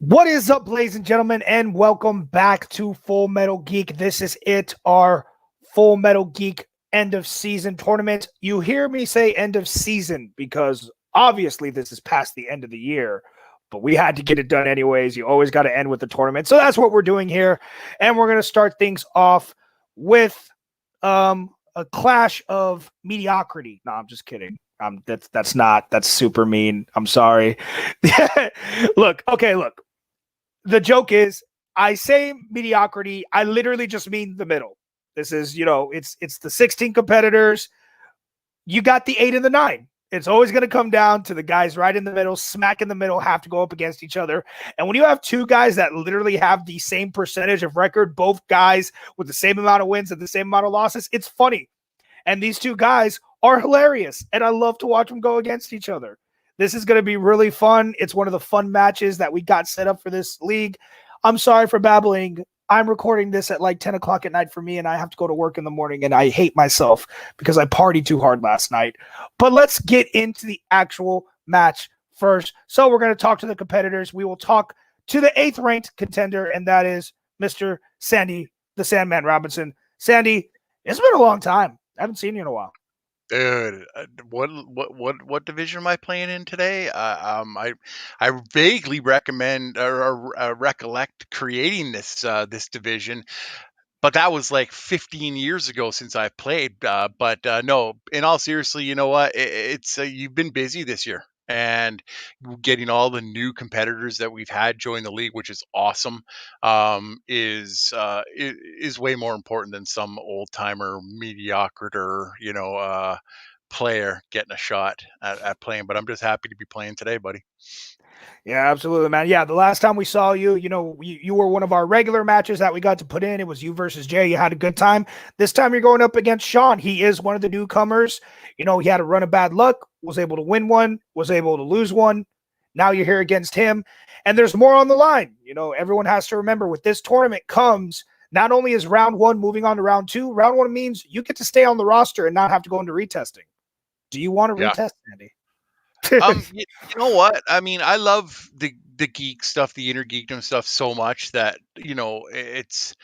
What is up, ladies and gentlemen, and welcome back to Full Metal Geek. This is our Full Metal Geek end of season tournament. You hear me say end of season because obviously this is past the end of the year, but we had to get it done anyways. You always got to end with the tournament. So that's what we're doing here. And we're going to start things off with a clash of mediocrity. No, I'm just kidding. That's super mean. I'm sorry. Look. The joke is I say mediocrity. I literally just mean the middle. This is, it's the 16 competitors. You got the 8 and the 9. It's always going to come down to the guys right in the middle, smack in the middle, have to go up against each other. And when you have two guys that literally have the same percentage of record, both guys with the same amount of wins and the same amount of losses, it's funny. And these two guys are hilarious. And I love to watch them go against each other. This is going to be really fun. It's one of the fun matches that we got set up for this league. I'm sorry for babbling. I'm recording this at like 10 o'clock at night for me, and I have to go to work in the morning, and I hate myself because I partied too hard last night. But let's get into the actual match first. So we're going to talk to the competitors. We will talk to the 8th ranked contender, and that is Mr. Sandy, the Sandman Robinson. Sandy, it's been a long time. I haven't seen you in a while. Dude, what division am I playing in today? I vaguely recommend or recollect creating this division, but that was like 15 years ago since I played. But no, in all seriously, you know what? It's you've been busy this year, and getting all the new competitors that we've had join the league, which is awesome, is way more important than some old timer mediocre, player getting a shot at playing. But I'm just happy to be playing today, buddy. Yeah, absolutely, man. Yeah, the last time we saw you, you were one of our regular matches that we got to put in. It was you versus Jay. You had a good time. This time you're going up against Sean. He is one of the newcomers. He had a run of bad luck, was able to win one, was able to lose one. Now you're here against him, and there's more on the line. Everyone has to remember with this tournament comes not only is round 1 moving on to round 2, round 1 means you get to stay on the roster and not have to go into retesting. Do you want to retest, Andy? You know what? I mean, I love the geek stuff, the inner geekdom stuff so much that, it's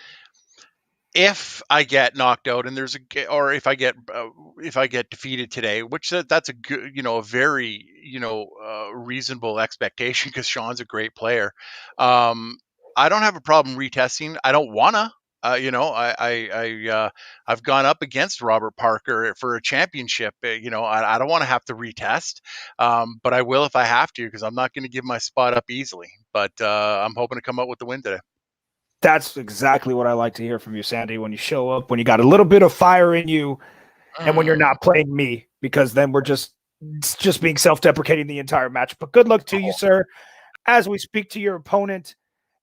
if I get knocked out and or if I get defeated today, which that's a good, a very, reasonable expectation because Sean's a great player. I don't have a problem retesting. I don't wanna. I've gone up against Robert Parker for a championship. I don't want to have to retest, but I will if I have to because I'm not going to give my spot up easily. But I'm hoping to come out with the win today. That's exactly what I like to hear from you, Sandy, when you show up, when you got a little bit of fire in you, and when you're not playing me, because then we're just being self-deprecating the entire match. But good luck to you, sir, as we speak to your opponent.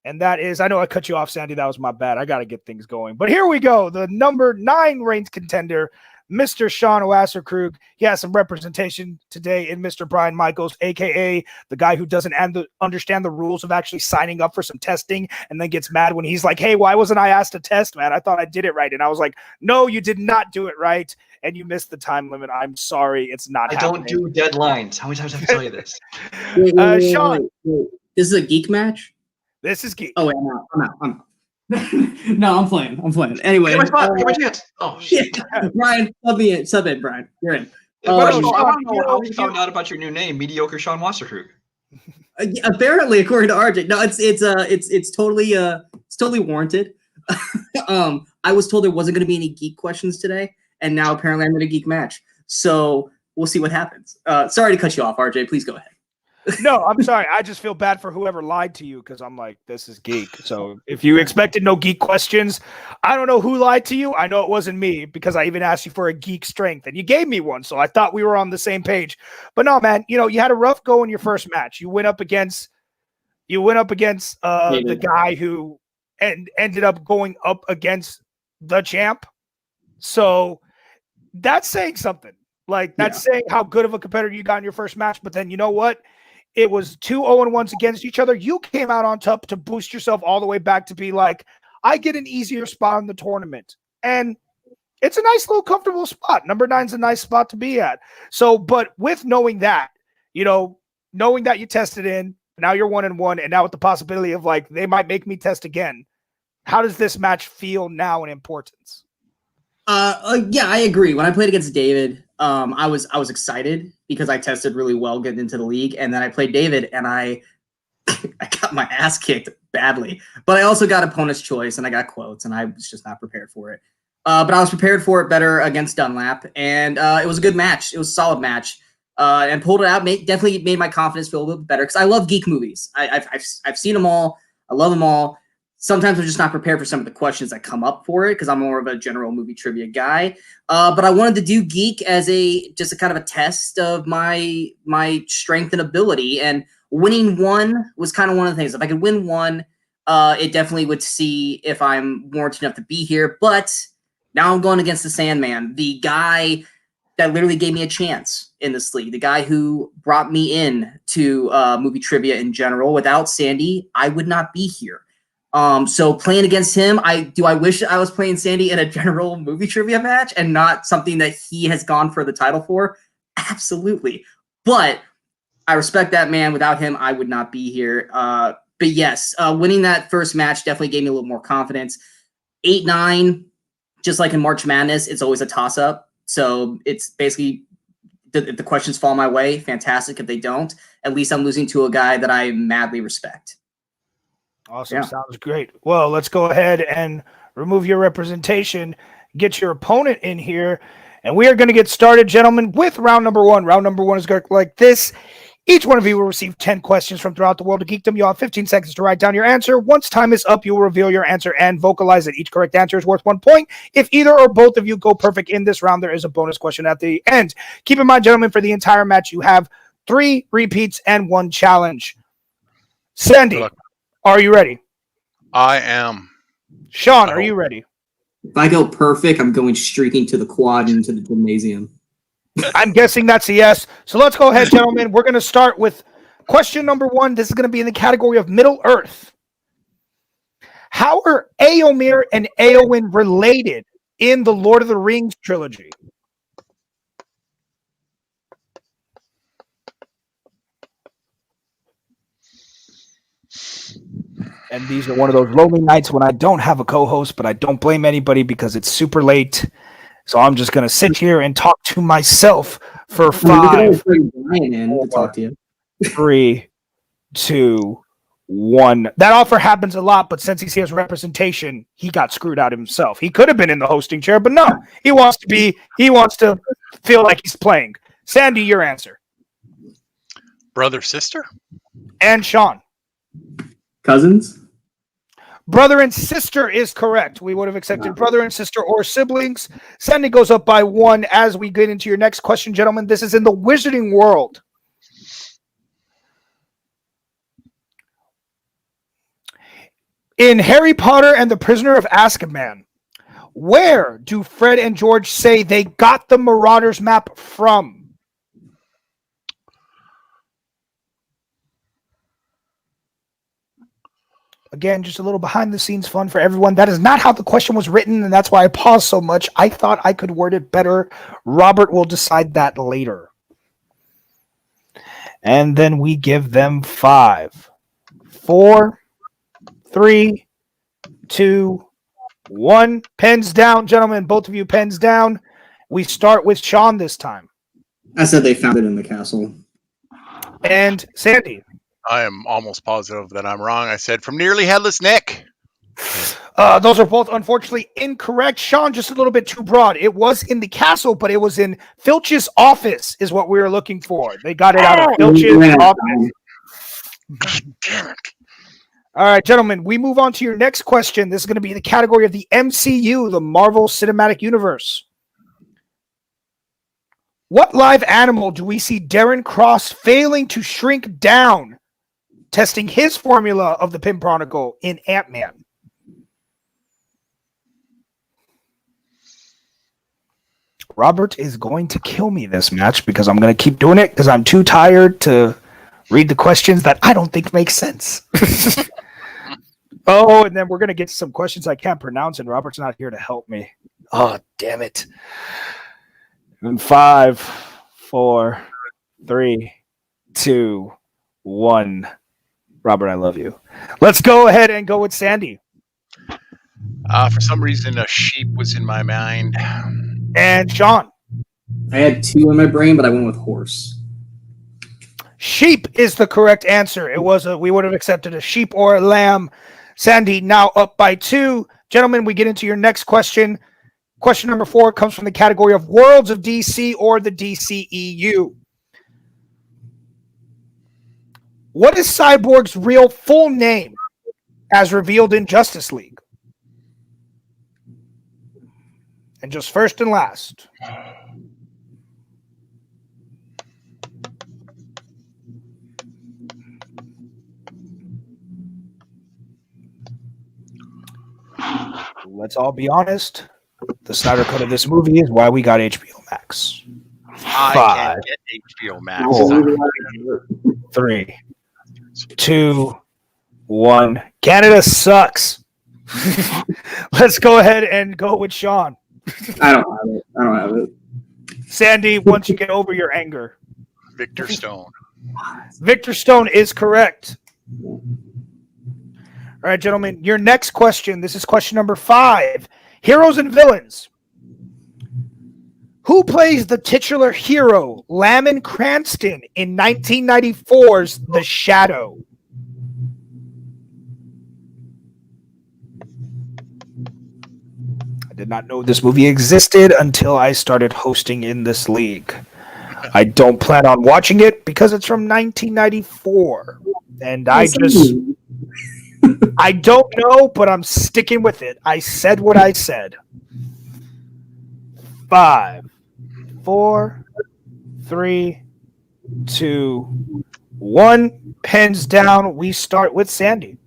And that is, I know I cut you off, Sandy. That was my bad. I got to get things going. But here we go. The number 9 ranked contender, Mr. Sean Wasserkrug. He has some representation today in Mr. Brian Michaels, a.k.a. the guy who doesn't understand the rules of actually signing up for some testing and then gets mad when he's like, hey, why wasn't I asked to test, man? I thought I did it right. And I was like, no, you did not do it right. And you missed the time limit. I'm sorry. It's not happening. I don't do deadlines. How many times have I tell you this? Sean. This is a geek match? This is Geek. Oh, wait, I'm out. No, I'm playing. Anyway. Get my chance. Oh, shit. Brian, sub in, Brian. You're in. I don't know how you found out about your new name, Mediocre Sean Wasserkrug. Apparently, according to RJ. No, it's totally warranted. I was told there wasn't going to be any geek questions today, and now apparently I'm in a geek match. So we'll see what happens. Sorry to cut you off, RJ. Please go ahead. No, I'm sorry. I just feel bad for whoever lied to you because I'm like, this is Geek. So if you expected no geek questions, I don't know who lied to you. I know it wasn't me because I even asked you for a geek strength and you gave me one. So I thought we were on the same page. But no, man, you had a rough go in your first match. You went up against the guy who ended up going up against the champ. So that's saying something. Like that's saying how good of a competitor you got in your first match. But then you know what? It was 2 0-1s against each other. You came out on top to boost yourself all the way back to be like, I get an easier spot in the tournament. And it's a nice little comfortable spot. Number 9's a nice spot to be at. So, but with knowing that, knowing that you tested in, Now you're 1-1, and now with the possibility of like they might make me test again. How does this match feel now in importance? Yeah, I agree. When I played against David, I was excited because I tested really well getting into the league, and then I played David, and I got my ass kicked badly. But I also got opponent's choice, and I got quotes, and I was just not prepared for it. But I was prepared for it better against Dunlap, and it was a good match. It was a solid match, and pulled it out. Definitely made my confidence feel a little bit better because I love geek movies. I've seen them all. I love them all. Sometimes I'm just not prepared for some of the questions that come up for it because I'm more of a general movie trivia guy. But I wanted to do Geek as just a kind of a test of my strength and ability. And winning one was kind of one of the things. If I could win one, it definitely would see if I'm warranted enough to be here. But now I'm going against the Sandman, the guy that literally gave me a chance in this league, the guy who brought me in to movie trivia in general. Without Sandy, I would not be here. So playing against him, I wish I was playing Sandy in a general movie trivia match and not something that he has gone for the title for? Absolutely. But I respect that man. Without him, I would not be here. But yes, winning that first match definitely gave me a little more confidence. 8-9, just like in March Madness, it's always a toss-up. So it's basically, if the questions fall my way, fantastic. If they don't, at least I'm losing to a guy that I madly respect. Awesome. Yeah. Sounds great. Well, let's go ahead and remove your representation, get your opponent in here, and we are going to get started, gentlemen, with round number one. Round number one is going to go like this. Each one of you will receive 10 questions from throughout the world of geekdom. You'll have 15 seconds to write down your answer. Once time is up, you will reveal your answer and vocalize it. Each correct answer is worth 1 point. If either or both of you go perfect in this round, there is a bonus question at the end. Keep in mind, gentlemen, for the entire match, you have 3 repeats and 1 challenge. Sandy, are you ready? I am. Sean, are you ready? If I go perfect, I'm going streaking to the quad into the gymnasium. I'm guessing that's a yes. So let's go ahead, gentlemen. We're going to start with question number 1. This is going to be in the category of Middle Earth. How are Aomir and Eowyn related in the Lord of the Rings trilogy? And these are one of those lonely nights when I don't have a co-host, but I don't blame anybody because it's super late. So I'm just going to sit here and talk to myself for 5, 3, 2, 1. That offer happens a lot, but since he has representation, he got screwed out himself. He could have been in the hosting chair, but no, he wants to feel like he's playing. Sandy, your answer. Brother, sister? And Sean. Cousins? Brother and sister is correct. We would have accepted brother and sister or siblings. Sandy goes up by 1 as we get into your next question, gentlemen. This is in the wizarding world. In Harry Potter and the Prisoner of Azkaban, where do Fred and George say they got the Marauders map from? Again, just a little behind-the-scenes fun for everyone. That is not how the question was written, and that's why I paused so much. I thought I could word it better. Robert will decide that later. And then we give them 5, 4, 3, 2, 1. Pens down, gentlemen. Both of you, pens down. We start with Sean this time. I said they found it in the castle. And Sandy. I am almost positive that I'm wrong. I said from Nearly Headless Nick. Those are both unfortunately incorrect. Sean, just a little bit too broad. It was in the castle, but it was in Filch's office is what we were looking for. They got it out of Filch's office. God damn it. All right, gentlemen, we move on to your next question. This is going to be in the category of the MCU, the Marvel Cinematic Universe. What live animal do we see Darren Cross failing to shrink down, testing his formula of the Pym Chronicle in Ant-Man? Robert is going to kill me this match because I'm going to keep doing it because I'm too tired to read the questions that I don't think make sense. Oh, and then we're going to get to some questions I can't pronounce, and Robert's not here to help me. Oh, damn it. And 5, 4, 3, 2, 1. Robert, I love you. Let's go ahead and go with Sandy. For some reason, a sheep was in my mind. And Sean. I had two in my brain, but I went with horse. Sheep is the correct answer. It was we would have accepted a sheep or a lamb. Sandy now up by 2. Gentlemen, we get into your next question. Question number 4 comes from the category of Worlds of DC or the DCEU. What is Cyborg's real full name as revealed in Justice League? And just first and last. Let's all be honest. The Snyder Cut of this movie is why we got HBO Max. I 5, can't get HBO Max. 4, 3, 2, 1. Canada sucks. Let's go ahead and go with Sean. I don't have it. Sandy, once you get over your anger. Victor Stone. Victor Stone is correct. All right, gentlemen, your next question. This is question number 5. Heroes and villains. Who plays the titular hero, Lamon Cranston, in 1994's The Shadow? I did not know this movie existed until I started hosting in this league. I don't plan on watching it because it's from 1994. And I don't know, but I'm sticking with it. I said what I said. 5, 4, 3, 2, 1. Pens down. We start with Sandy.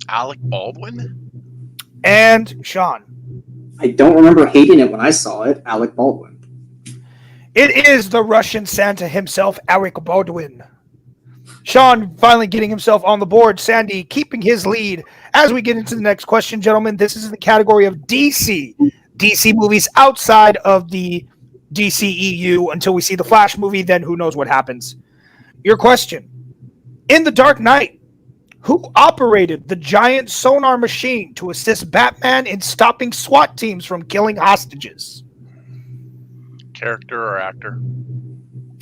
Alec Baldwin? And Sean. I don't remember hating it when I saw it. Alec Baldwin. It is the Russian Santa himself, Alec Baldwin. Sean finally getting himself on the board. Sandy keeping his lead. As we get into the next question, gentlemen, this is in the category of DC. DC movies outside of the DCEU until we see the Flash movie. Then who knows what happens. Your question. In The Dark Knight, who operated the giant sonar machine to assist Batman in stopping SWAT teams from killing hostages? Character or actor?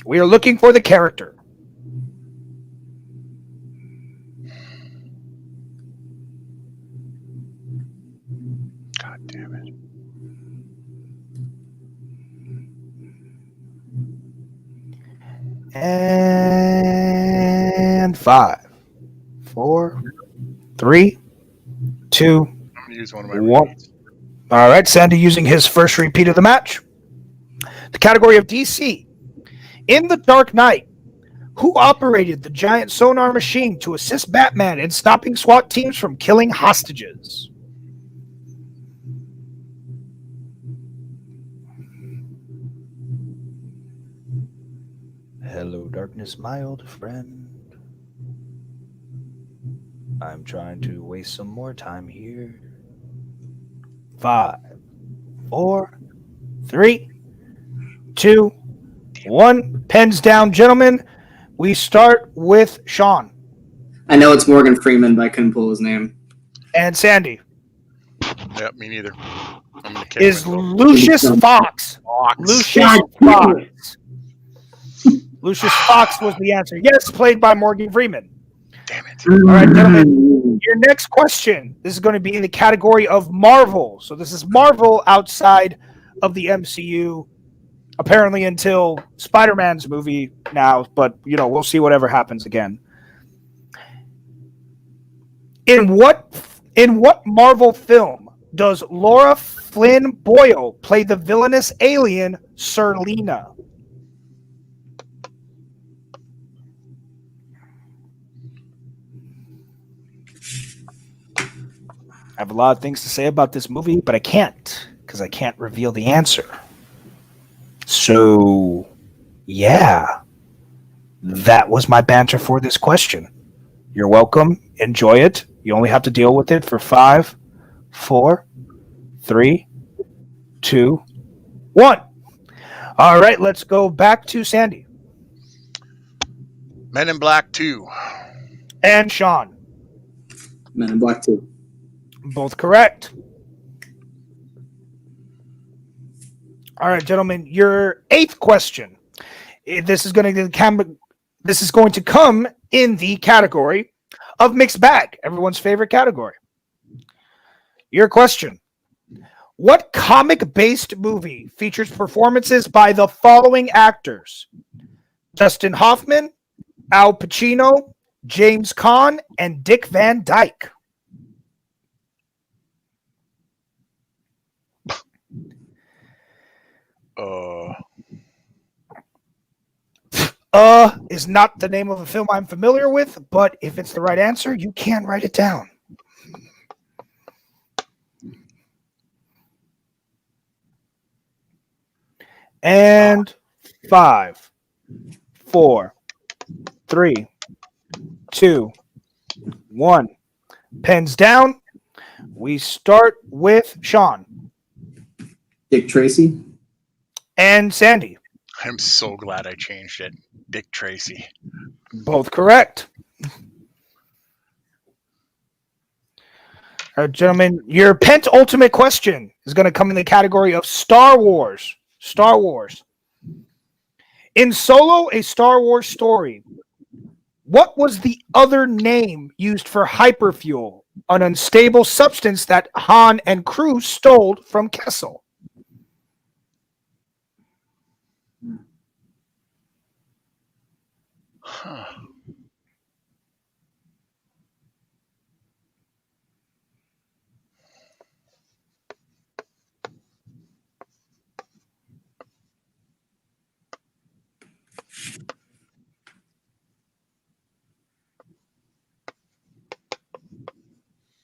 We are looking for the character. God damn it. And 5, 4, 3, 2, I'm going to use one of my 1. repeats. All right, Sandy using his first repeat of the match. The category of DC. In The Dark Knight, who operated the giant sonar machine to assist Batman in stopping SWAT teams from killing hostages? Hello, darkness, my old friend. I'm trying to waste some more time here. 5, 4, 3, 2, 1. Pens down, gentlemen. We start with Sean. I know it's Morgan Freeman, but I couldn't pull his name. And Sandy. Yep, me neither. I'm gonna kick Is myself. Lucius Fox. Lucius Fox. Lucius Fox was the answer. Yes, played by Morgan Freeman. Damn it. All right, gentlemen. Your next question. This is going to be in the category of Marvel. So this is Marvel outside of the MCU. Apparently until Spider-Man's movie now, but we'll see whatever happens again. In what Marvel film does Laura Flynn Boyle play the villainous alien Serlina? I have a lot of things to say about this movie, but I can't because I can't reveal the answer. So, yeah, that was my banter for this question. You're welcome. Enjoy it. You only have to deal with it for 5, 4, 3, 2, 1. All right, let's go back to Sandy. Men in Black 2. And Sean. Men in Black 2. Both correct. All right, gentlemen, your 8th question. This is going to come in the category of mixed bag, everyone's favorite category. Your question. What comic-based movie features performances by the following actors? Dustin Hoffman, Al Pacino, James Kahn, and Dick Van Dyke. Is not the name of a film I'm familiar with, but if it's the right answer, you can write it down. And 5, 4, 3, 2, 1. Pens down. We start with Sean. Dick Tracy. And Sandy. I'm so glad I changed it. Dick Tracy. Both correct. All right, gentlemen, your penultimate question is going to come in the category of Star Wars. Star Wars. In Solo, a Star Wars story, what was the other name used for hyperfuel, an unstable substance that Han and crew stole from Kessel? Huh.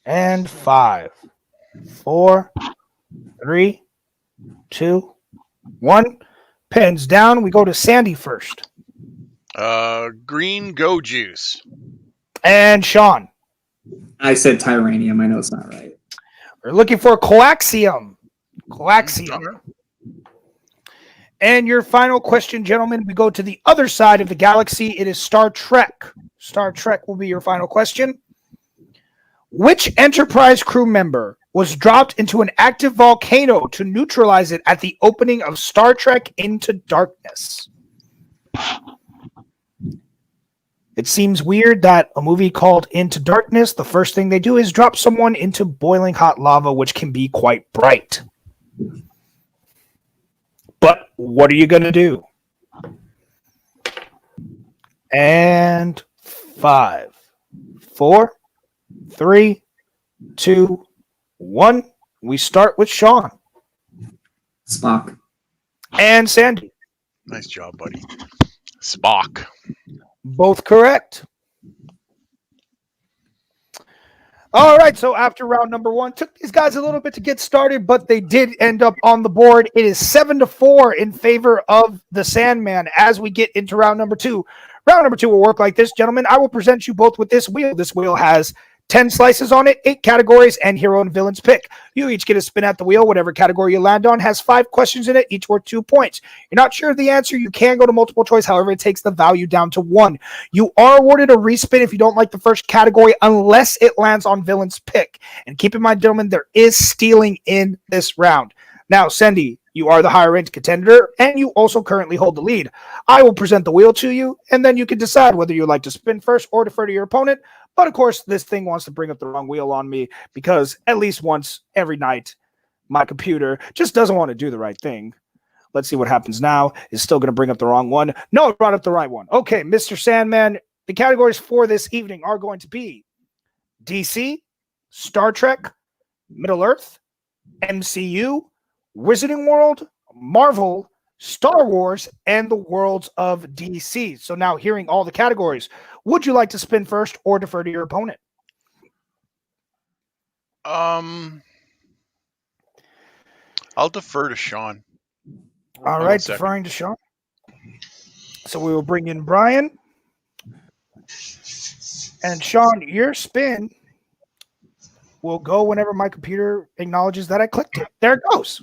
And 5, 4, 3, 2, 1. Pens down. We go to Sandy first. Green Go Juice. And Sean. I said Tyranium. I know it's not right. We're looking for coaxium. Coaxium. And your final question, gentlemen, we go to the other side of the galaxy. It is Star Trek. Star Trek will be your final question. Which Enterprise crew member was dropped into an active volcano to neutralize it at the opening of Star Trek Into Darkness? It seems weird that a movie called Into Darkness, the first thing they do is drop someone into boiling hot lava, which can be quite bright. But what are you going to do? And 5, 4, 3, 2, 1. We start with Sean. Spock. And Sandy. Nice job, buddy. Spock. Both correct. All right, so after round number 1, took these guys a little bit to get started, but they did end up on the board. It is 7-4 in favor of the Sandman as we get into round number 2. Round number 2 will work like this, gentlemen. I will present you both with this wheel. This wheel has 10 slices on it, 8 categories, and hero and villain's pick. You each get a spin at the wheel. Whatever category you land on has 5 questions in it, each worth 2 points. You're not sure of the answer, you can go to multiple choice. However, it takes the value down to 1. You are awarded a respin if you don't like the first category, unless it lands on villain's pick. And keep in mind, gentlemen, there is stealing in this round. Now, Sandy, you are the higher ranked contender, and you also currently hold the lead. I will present the wheel to you, and then you can decide whether you like to spin first or defer to your opponent. But of course, this thing wants to bring up the wrong wheel on me because at least once every night, my computer just doesn't want to do the right thing. Let's see what happens now. It's still going to bring up the wrong one. No, it brought up the right one. Okay, Mr. Sandman, the categories for this evening are going to be DC, Star Trek, Middle Earth, MCU, Wizarding World, Marvel, Star Wars, and the worlds of DC. So now hearing all the categories, would you like to spin first or defer to your opponent? I'll defer to Sean. All right, deferring to Sean. So we will bring in Brian. And Sean, your spin will go whenever my computer acknowledges that I clicked it. There it goes.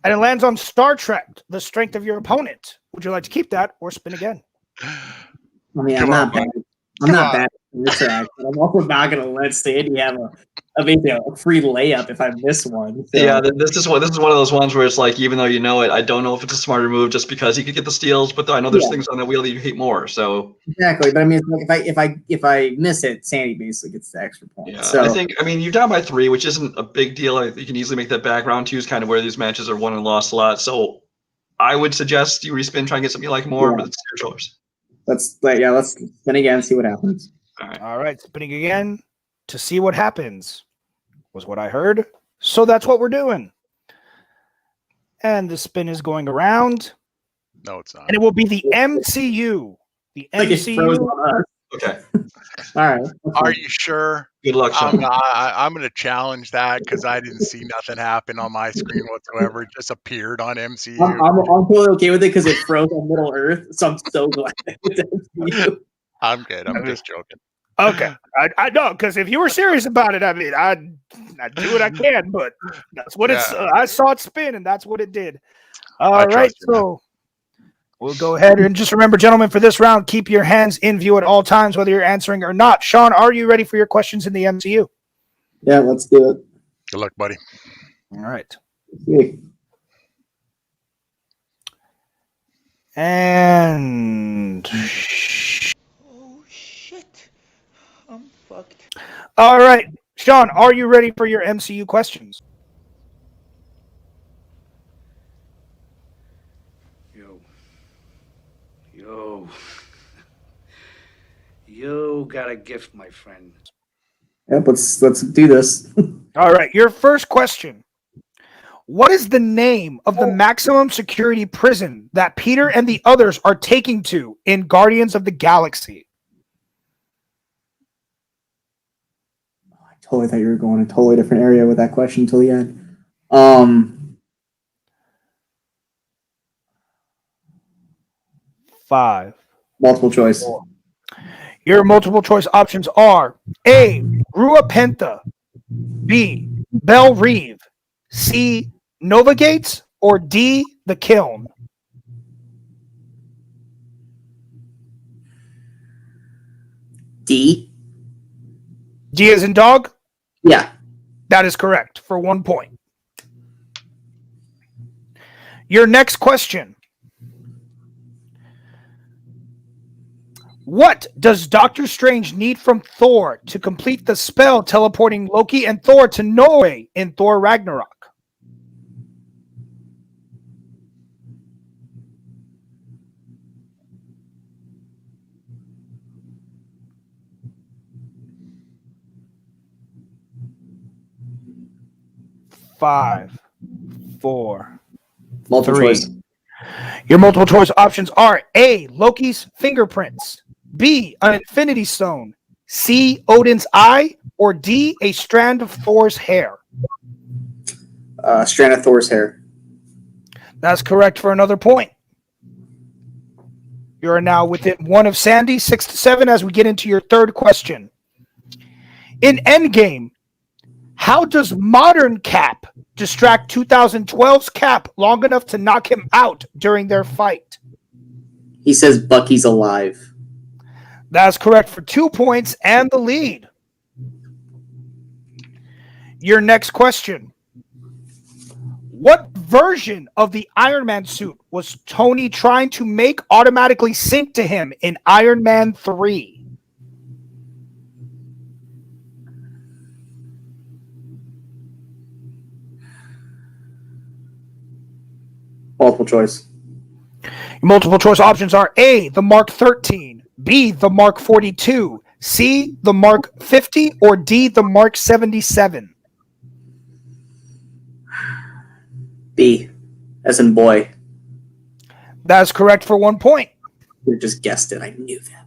And it lands on Star Trek, the strength of your opponent. Would you like to keep that or spin again? I mean, Come I'm on, not bad. I'm Come not on. bad at this track, but I'm also not going to let Sandy have a free layup if I miss one. So. Yeah, this is one of those ones where it's like, even though you know it, I don't know if it's a smarter move just because he could get the steals, but I know there's things on the wheel that you hate more. So exactly, but I mean, it's like if I miss it, Sandy basically gets the extra point. yeah, so I mean, you're down by 3, which isn't a big deal. You can easily make that back. Round 2 is kind of where these matches are won and lost a lot. So I would suggest you respin, try and get something you like more, but it's your choice. let's spin again, see what happens. All right, spinning again to see what happens was what I heard. So that's what we're doing. And the spin is going around. No, it's not. And it will be the MCU. The Like it froze MCU. on us. Okay. All right. Are you sure? Good luck, Sean. I'm going to challenge that because I didn't see nothing happen on my screen whatsoever. It just appeared on MCU. I'm totally okay with it because it froze on Middle Earth, so I'm so glad it's MCU. I'm good. I'm just joking. Okay. I know, because if you were serious about it, I mean, I do what I can, but that's what it's. I saw it spin, and that's what it did. All right, so we'll go ahead and just remember, gentlemen, for this round, keep your hands in view at all times, whether you're answering or not. Sean, are you ready for your questions in the MCU? Yeah, let's do it. Good luck, buddy. All right. Yeah. And Oh shit. I'm fucked. all right, Sean, are you ready for your MCU questions? You got a gift, my friend. Yep, let's do this. All right, your first question. What is the name of the maximum security prison that Peter and the others are taking to in Guardians of the Galaxy? I totally thought you were going a totally different area with that question until the end. Five. Multiple choice. Your multiple choice options are A. Rua Penta, B. Belle Reve, C. Nova Gates, or D. The Kiln. D. D as in dog? Yeah. That is correct for 1 point. Your next question. What does Doctor Strange need from Thor to complete the spell teleporting Loki and Thor to Norway in Thor Ragnarok? Five, four, Multiple three. choice. Your multiple choice options are A. Loki's fingerprints, B. An Infinity Stone, C. Odin's eye, or D. A strand of Thor's hair. Strand of Thor's hair. That's correct for another point. You are now within one of Sandy, 6-7, as we get into your third question. In Endgame, how does modern Cap distract 2012's Cap long enough to knock him out during their fight? He says Bucky's alive. That's correct for 2 points and the lead. Your next question. What version of the Iron Man suit was Tony trying to make automatically sync to him in Iron Man 3? Multiple choice. Your multiple choice options are A, the Mark 13, B, the Mark 42, C, the Mark 50, or D, the Mark 77. B, as in boy. That's correct for 1 point. You just guessed it. I knew that.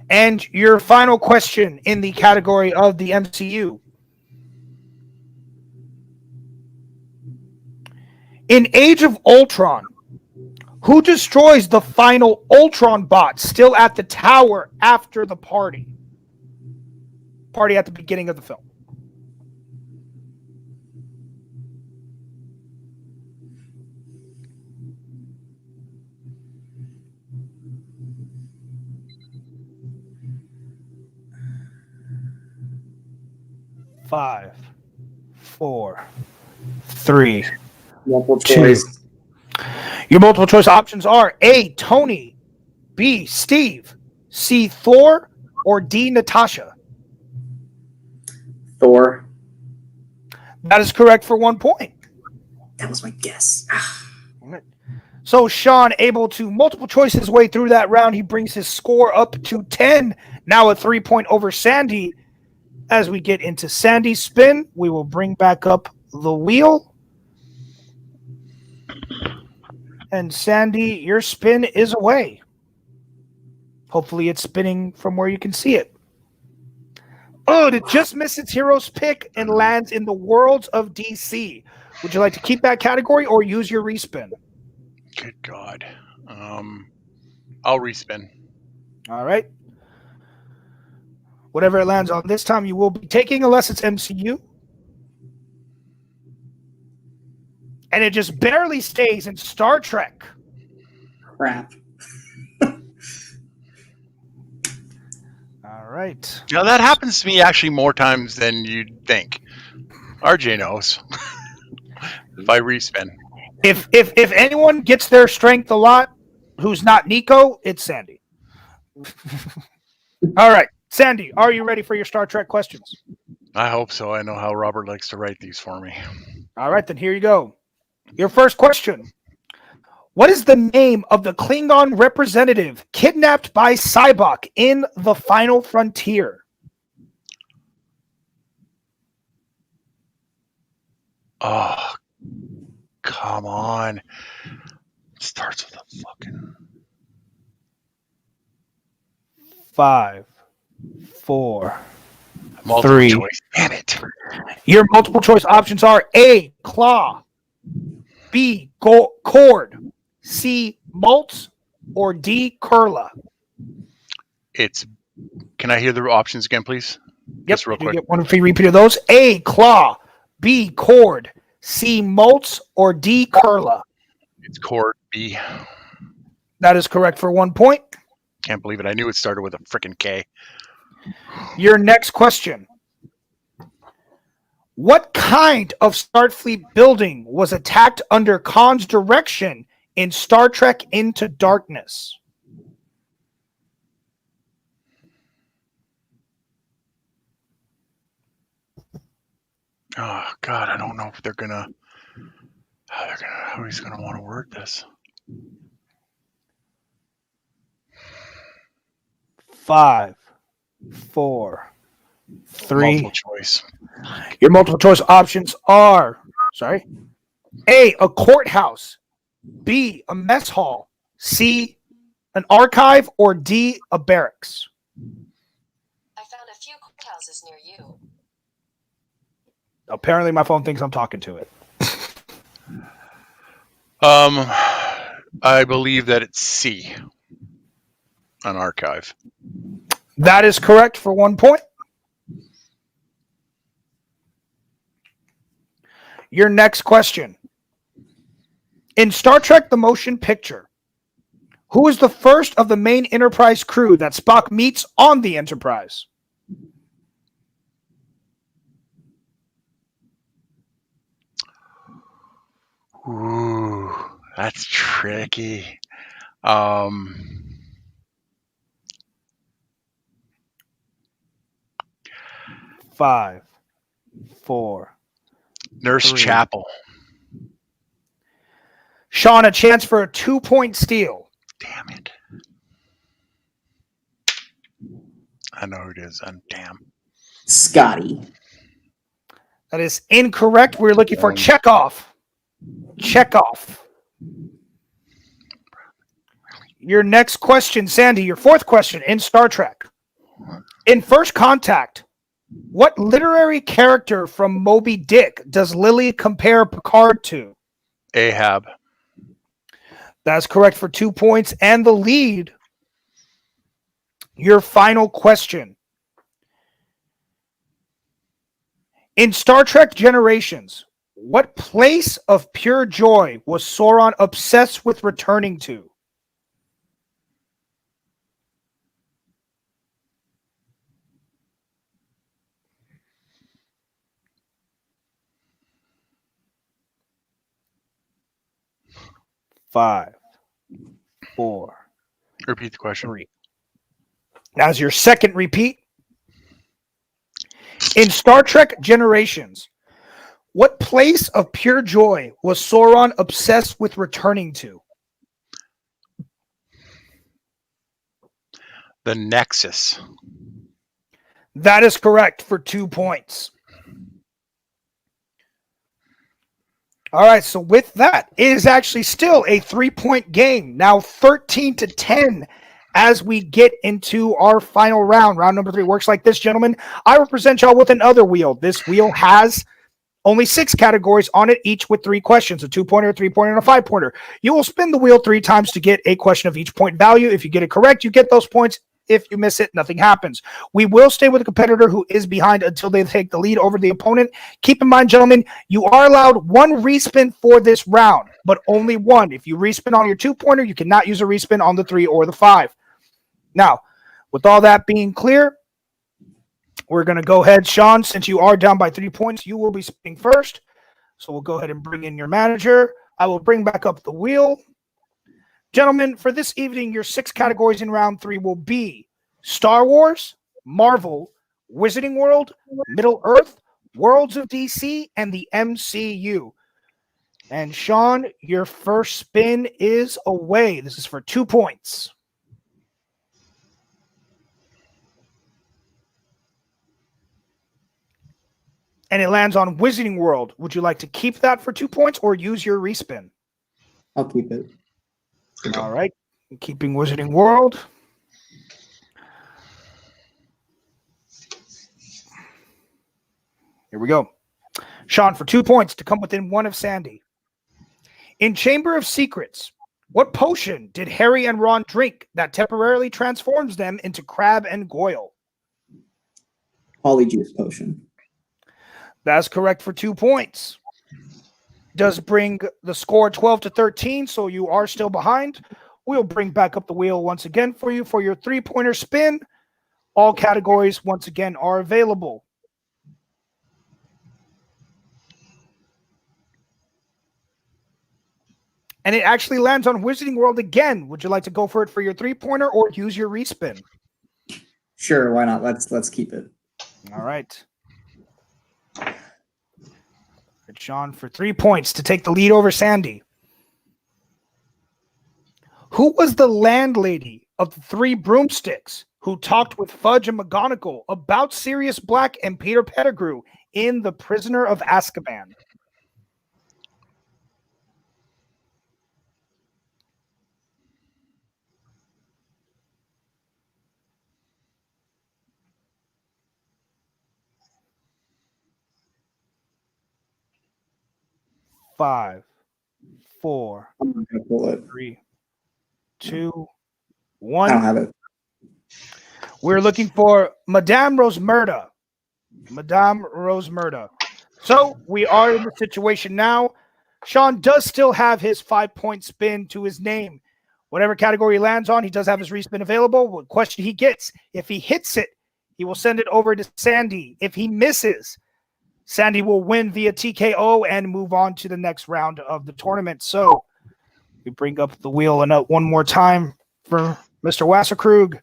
And your final question in the category of the MCU. In Age of Ultron, who destroys the final Ultron bot still at the tower after the party? Party at the beginning of the film. 5, 4, 3, Multiple 2. choice. Your multiple choice options are A, Tony, B, Steve, C, Thor, or D, Natasha. Thor. That is correct for 1 point. That was my guess. So Sean able to multiple choice his way through that round. He brings his score up to 10. Now a 3-point over Sandy. As we get into Sandy's spin, we will bring back up the wheel. And Sandy, your spin is away. Hopefully it's spinning from where you can see it. Oh, it just missed its hero's pick and lands in the worlds of DC. Would you like to keep that category or use your respin? Good God. I'll respin. All right. Whatever it lands on this time, you will be taking unless it's MCU. And it just barely stays in Star Trek. Crap. All right. Now, that happens to me actually more times than you'd think. RJ knows. If I respin. If anyone gets their strength a lot, who's not Nico, it's Sandy. All right. Sandy, are you ready for your Star Trek questions? I hope so. I know how Robert likes to write these for me. All right, then here you go. Your first question. What is the name of the Klingon representative kidnapped by Cyborg in The Final Frontier? Oh, come on. Starts with a fucking... 5, 4, multiple 3. choice. Damn it. Your multiple choice options are A, Claw, B, Cord, C, Maltz, or D, Kurla. Can I hear the options again, please? Yep, Just real you quick. get one free repeat of those. A, Claw, B, Cord, C, Maltz, or D, Kurla. It's Cord B. That is correct for 1 point. Can't believe it. I knew it started with a freaking K. Your next question. What kind of Starfleet building was attacked under Kahn's direction in Star Trek Into Darkness? Oh, God, I don't know if how he's gonna want to word this. 5, 4, 3. Multiple choice. Your multiple choice options are, A, a courthouse, B, a mess hall, C, an archive, or D, a barracks. I found a few courthouses near you. Apparently my phone thinks I'm talking to it. I believe that it's C. An archive. That is correct for 1 point. Your next question. In Star Trek The Motion Picture, who is the first of the main Enterprise crew that Spock meets on the Enterprise? Ooh, that's tricky. 5, 4. Nurse 3. Chapel. Sean, a chance for a 2-point steal. Damn it. I know who it is. And damn. Scotty. That is incorrect. We're looking for Chekhov. Chekhov. Your next question, Sandy, your fourth question in Star Trek. In First Contact, what literary character from Moby Dick does Lily compare Picard to? Ahab. That's correct for 2 points and the lead. Your final question. In Star Trek Generations, what place of pure joy was Sauron obsessed with returning to? 5, 4, Repeat the question. 3. Now's your second repeat. In Star Trek Generations, what place of pure joy was Sauron obsessed with returning to? The Nexus. That is correct for 2 points. All right, so with that, it is actually still a 3-point game. Now 13-10 as we get into our final round. Round number 3 works like this, gentlemen. I will present y'all with another wheel. This wheel has only 6 categories on it, each with 3 questions, a 2-pointer, a 3-pointer, and a 5-pointer. You will spin the wheel 3 times to get a question of each point value. If you get it correct, you get those points. If you miss it, nothing happens. We will stay with the competitor who is behind until they take the lead over the opponent. Keep in mind, gentlemen, you are allowed 1 respin for this round, but only 1. If you respin on your 2-pointer, you cannot use a respin on the 3 or the 5. Now, with all that being clear, we're going to go ahead. Sean, since you are down by 3 points, you will be spinning first. So we'll go ahead and bring in your manager. I will bring back up the wheel. Gentlemen, for this evening, your 6 categories in round 3 will be Star Wars, Marvel, Wizarding World, Middle Earth, Worlds of DC, and the MCU. And Sean, your first spin is away. This is for 2 points. And it lands on Wizarding World. Would you like to keep that for 2 points or use your respin? I'll keep it. All right. Keeping Wizarding World. Here we go. Sean, for 2 points to come within 1 of Sandy. In Chamber of Secrets, what potion did Harry and Ron drink that temporarily transforms them into Crabbe and Goyle? Polyjuice potion. That's correct for 2 points. Does bring the score 12-13, so you are still behind. We'll bring back up the wheel once again for you for your 3-pointer spin. All categories, once again, are available. And it actually lands on Wizarding World again. Would you like to go for it for your 3-pointer or use your respin? Sure, why not? Let's keep it. All right. Sean for 3 points to take the lead over Sandy. Who was the landlady of the 3 broomsticks who talked with Fudge and McGonagall about Sirius Black and Peter Pettigrew in The Prisoner of Azkaban? Five, four, I'm not gonna pull it. 3, 2, I 1. don't have it. We're looking for Madame Rosmerta. Madame Rosmerta. So we are in the situation now. Sean does still have his 5-point spin to his name. Whatever category he lands on, he does have his respin available. What question he gets, if he hits it, he will send it over to Sandy. If he misses, Sandy will win via TKO and move on to the next round of the tournament. So we bring up the wheel one more time for Mr. Wasserkrug.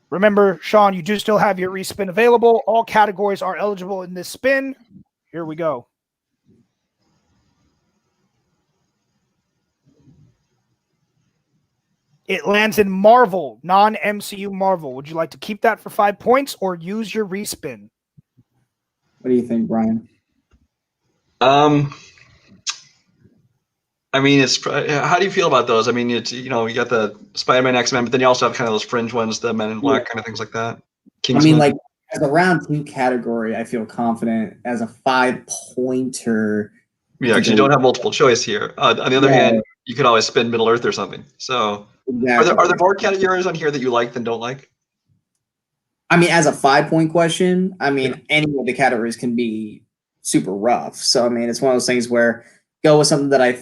Remember, Sean, you do still have your respin available. All categories are eligible in this spin. Here we go. It lands in Marvel, non-MCU Marvel. Would you like to keep that for 5 points or use your respin? What do you think, Brian? I mean, how do you feel about those? I mean, it's, you got the Spider-Man, X-Men, but then you also have kind of those fringe ones, the Men in Black kind of things like that. Kingsman. I mean, like, as a round 2 category, I feel confident. As a 5-pointer, yeah, because you don't have multiple choice here. On the other hand, you could always spin Middle Earth or something. So, exactly. are there board categories on here that you like and don't like? I mean, as a 5-point question, I mean, any of the categories can be super rough. So, I mean, it's one of those things where go with something that I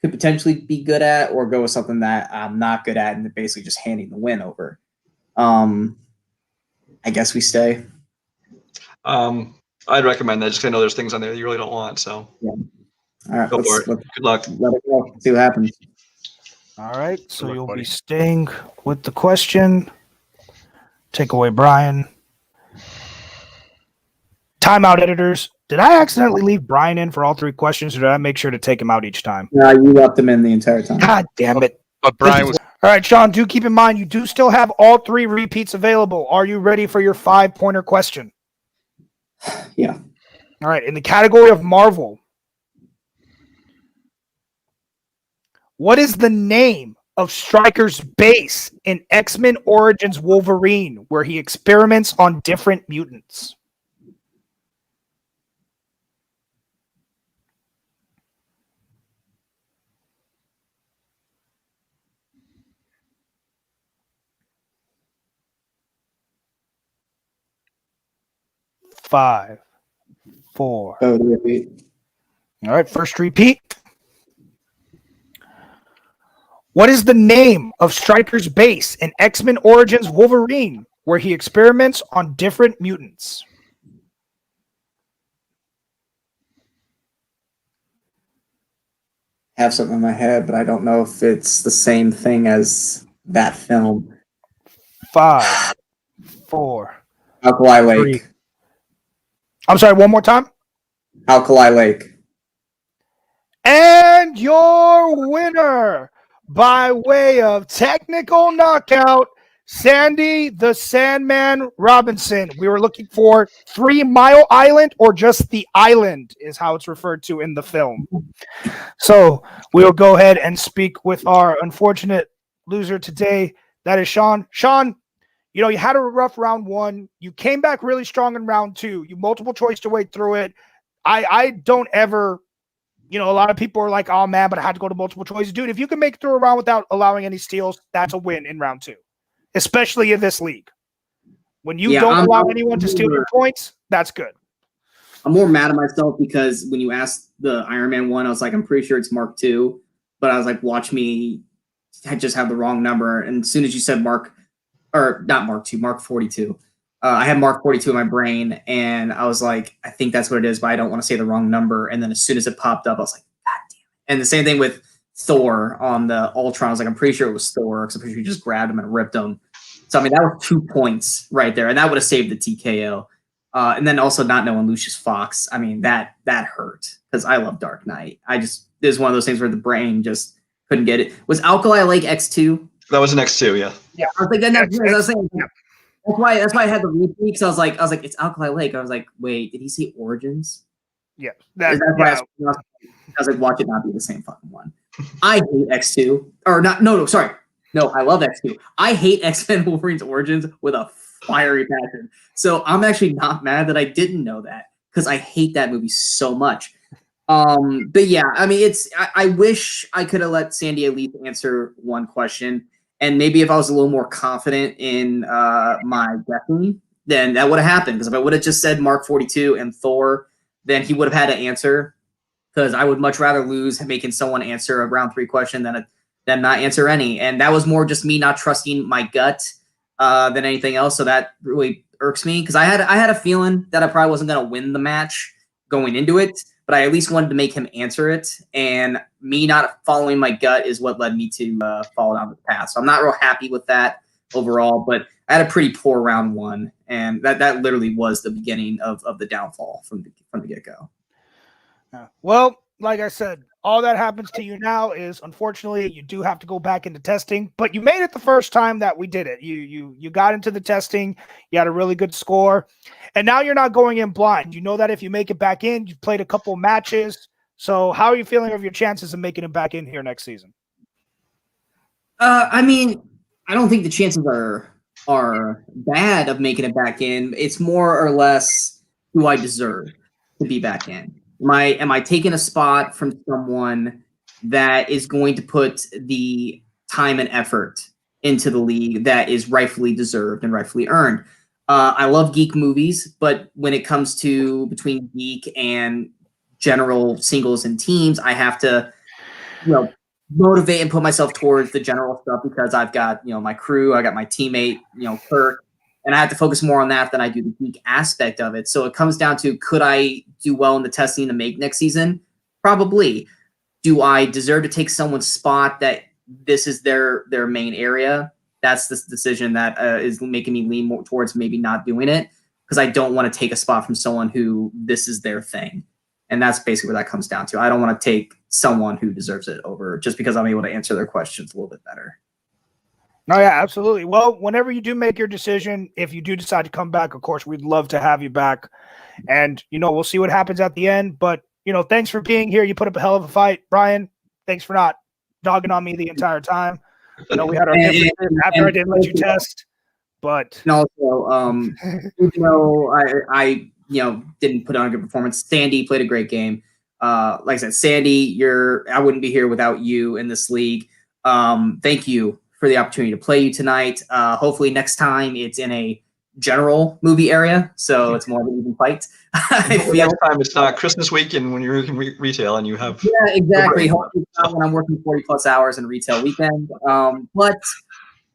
could potentially be good at, or go with something that I'm not good at, and basically just handing the win over. I guess we stay. I'd recommend that, just because I know there's things on there that you really don't want. So, yeah. All right, Go for it. let's Good luck. let it go. See what happens. All right, so luck, you'll buddy. be staying with the question. Take away Brian. Timeout, editors. Did I accidentally leave Brian in for all 3 questions, or did I make sure to take him out each time? No, you left them in the entire time. God damn it. But Brian was All right, Sean, do keep in mind you do still have all 3 repeats available. Are you ready for your 5-pointer question? Yeah. All right, in the category of Marvel, what is the name of Stryker's base in X-Men Origins Wolverine, where he experiments on different mutants? Five, 4. Oh, the repeat. All right, first repeat. What is the name of Stryker's base in X-Men Origins Wolverine, where he experiments on different mutants? I have something in my head, but I don't know if it's the same thing as that film. 5, 4. Alkali Lake. I'm sorry, one more time. Alkali Lake. And your winner, by way of technical knockout, Sandy the Sandman Robinson. We were looking for 3 Mile Island, or just the island is how it's referred to in the film. So we'll go ahead and speak with our unfortunate loser today. That is Sean. Sean, you know, you had a rough round 1. You came back really strong in round 2. You multiple choice your way through it. I don't ever, you know, a lot of people are like, oh man, but I had to go to multiple choice. Dude, if you can make it through a round without allowing any steals, that's a win in round 2, especially in this league. When you don't allow anyone to steal your points, that's good. I'm more mad at myself because when you asked the Iron Man one, I was like, I'm pretty sure it's Mark 2, but I was like, watch me just have the wrong number. And as soon as you said Mark, or not Mark 2, Mark 42, I had Mark 42 in my brain, and I was like, I think that's what it is, but I don't want to say the wrong number. And then as soon as it popped up, I was like, God damn it. And the same thing with Thor on the Ultron. I was like, I'm pretty sure it was Thor, because I'm pretty sure you just grabbed him and ripped him. So, I mean, that was 2 points right there, and that would have saved the TKO. And then also not knowing Lucius Fox, I mean, that hurt, because I love Dark Knight. It was one of those things where the brain just couldn't get it. Was Alkali Lake X2? That was an X2, yeah. Yeah, I was like, that's why I had the repeat, because I was like, it's Alkali Lake. I was like, wait, did he say Origins? Yeah. I was like, watch it not be the same fucking one. I hate X2. Or not, no, sorry. No, I love X2. I hate X-Men Wolverine's Origins with a fiery passion. So I'm actually not mad that I didn't know that, because I hate that movie so much. But yeah, I mean, I wish I could have let Sandy at least answer one question. And maybe if I was a little more confident in my guessing, then that would have happened. Because if I would have just said Mark 42 and Thor, then he would have had to answer. Because I would much rather lose making someone answer a round 3 question than not answer any. And that was more just me not trusting my gut than anything else. So that really irks me, because I had a feeling that I probably wasn't going to win the match going into it, but I at least wanted to make him answer it. And me not following my gut is what led me to fall down the path. So I'm not real happy with that overall, but I had a pretty poor round 1, and that literally was the beginning of the downfall from the get-go. Well, like I said, all that happens to you now is, unfortunately, you do have to go back into testing, but you made it the first time that we did it. You got into the testing, you had a really good score, and now you're not going in blind. You know that if you make it back in, you've played a couple matches. So how are you feeling of your chances of making it back in here next season? I mean, I don't think the chances are bad of making it back in. It's more or less, who I deserve to be back in. Am I taking a spot from someone that is going to put the time and effort into the league that is rightfully deserved and rightfully earned? I love Geek movies, but when it comes to between Geek and general singles and teams, I have to, motivate and put myself towards the general stuff, because I've got, my crew, I got my teammate, Kirk, and I have to focus more on that than I do the Geek aspect of it. So it comes down to, could I do well in the testing to make next season? Probably. Do I deserve to take someone's spot that this is their main area? That's the decision that is making me lean more towards maybe not doing it, because I don't want to take a spot from someone who this is their thing. And that's basically what that comes down to. I don't want to take someone who deserves it over just because I'm able to answer their questions a little bit better. No, yeah, absolutely. Well, whenever you do make your decision, if you do decide to come back, of course, we'd love to have you back. And, we'll see what happens at the end. But, thanks for being here. You put up a hell of a fight. Brian, thanks for not dogging on me the entire time. We had our differences after I didn't let you test. But and also, even though I didn't put on a good performance, Sandy played a great game. Like I said, Sandy, I wouldn't be here without you in this league. Thank you for the opportunity to play you tonight. Hopefully next time it's in a general movie area, so it's more of an even fight. Next time it's not Christmas weekend when you're working retail and you have... Yeah, exactly. Hopefully it's not when I'm working 40+ hours in retail weekend. But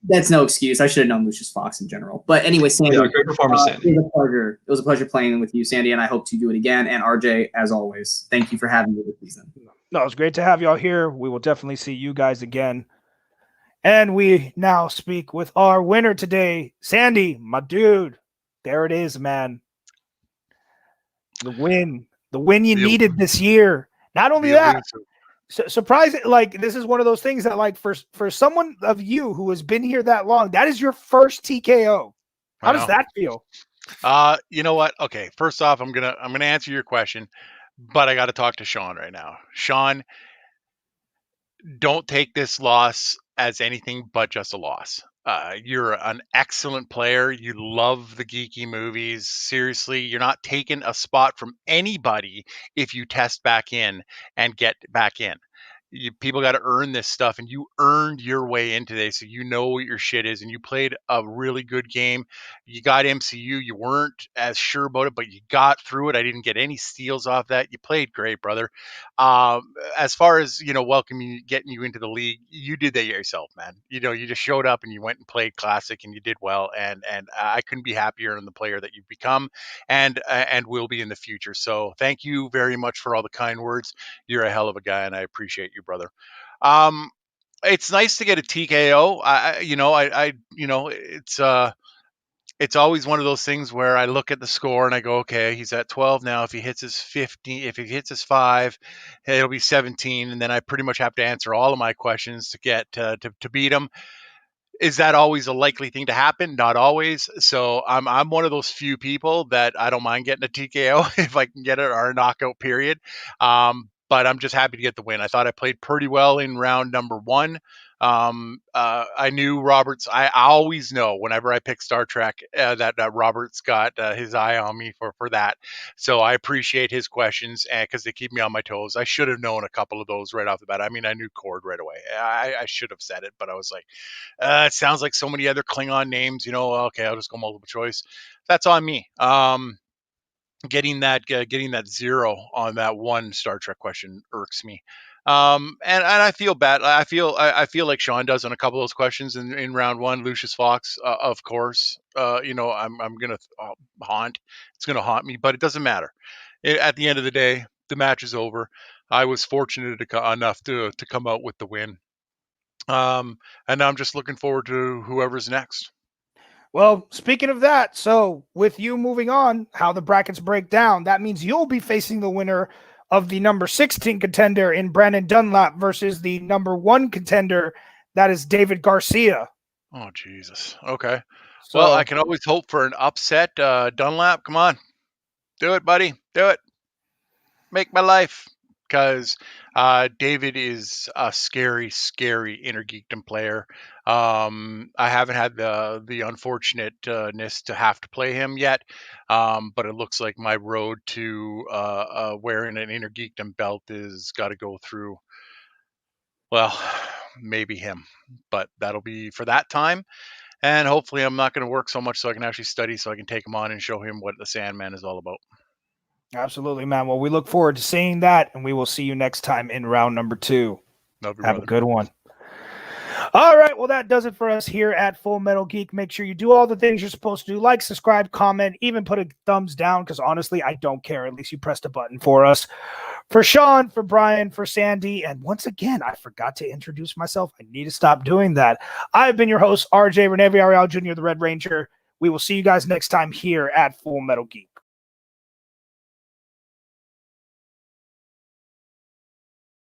that's no excuse. I should have known Lucius Fox in general. But anyway, Sandy, great performance, Sandy. It was a pleasure playing with you, Sandy, and I hope to do it again. And RJ, as always, thank you for having me this season. No, it's great to have you all here. We will definitely see you guys again. And we now speak with our winner today, Sandy, my dude. There it is, man. The win you needed this year. Not only that, surprising, like, this is one of those things that, like, for someone of you who has been here that long, that is your first TKO. How does that feel? You know what? Okay, first off, I'm gonna answer your question, but I got to talk to Sean right now. Sean, don't take this loss as anything but just a loss. You're an excellent player. You love the geeky movies. Seriously, you're not taking a spot from anybody if you test back in and get back in. People got to earn this stuff, and you earned your way in today, so you know what your shit is, and you played a really good game. You got MCU. You weren't as sure about it, but you got through it. I didn't get any steals off that. You played great, brother. As far as, welcoming you, getting you into the league, you did that yourself, man. You just showed up and you went and played Classic, and you did well, and I couldn't be happier in the player that you've become and will be in the future. So thank you very much for all the kind words. You're a hell of a guy, and I appreciate you, brother. It's nice to get a TKO. It's always one of those things where I look at the score and I go, okay, he's at 12 now. If he hits his 15, if he hits his 5, it'll be 17, and then I pretty much have to answer all of my questions to get to beat him. Is that always a likely thing to happen? Not always. So I'm one of those few people that I don't mind getting a TKO if I can get it, or a knockout period. But I'm just happy to get the win. I thought I played pretty well in round number 1. I knew Roberts. I always know whenever I pick Star Trek that Roberts got his eye on me for that. So I appreciate his questions because they keep me on my toes. I should have known a couple of those right off the bat. I mean, I knew Cord right away. I should have said it, but I was like, it sounds like so many other Klingon names. Okay, I'll just go multiple choice. That's on me. Getting that 0 on that one Star Trek question irks me. And I feel bad. I feel like Sean does on a couple of those questions in round 1. Lucius Fox, of course. I'm gonna haunt. It's gonna haunt me, but it doesn't matter. At the end of the day, the match is over. I was fortunate enough to come out with the win. And I'm just looking forward to whoever's next. Well, speaking of that, so with you moving on, how the brackets break down, that means you'll be facing the winner of the number 16 contender in Brandon Dunlap versus the number 1 contender, that is David Garcia. Oh, Jesus. Okay. So, well, I can always hope for an upset. Dunlap, come on. Do it, buddy. Do it. Make my life. Because David is a scary, scary inner geekdom player. I haven't had the unfortunateness to have to play him yet, but it looks like my road to wearing an inner geekdom belt is got to go through, well, maybe him, but that'll be for that time. And hopefully I'm not going to work so much so I can actually study so I can take him on and show him what the Sandman is all about. Absolutely, man. Well, we look forward to seeing that, and we will see you next time in round number 2. Have a good one. All right, well, that does it for us here at Full Metal Geek. Make sure you do all the things you're supposed to do, like, subscribe, comment, even put a thumbs down, because honestly, I don't care. At least you pressed a button for us. For Sean, for Brian, for Sandy, and once again, I forgot to introduce myself. I need to stop doing that. I've been your host, RJ Reneviarial Jr., the Red Ranger. We will see you guys next time here at Full Metal Geek.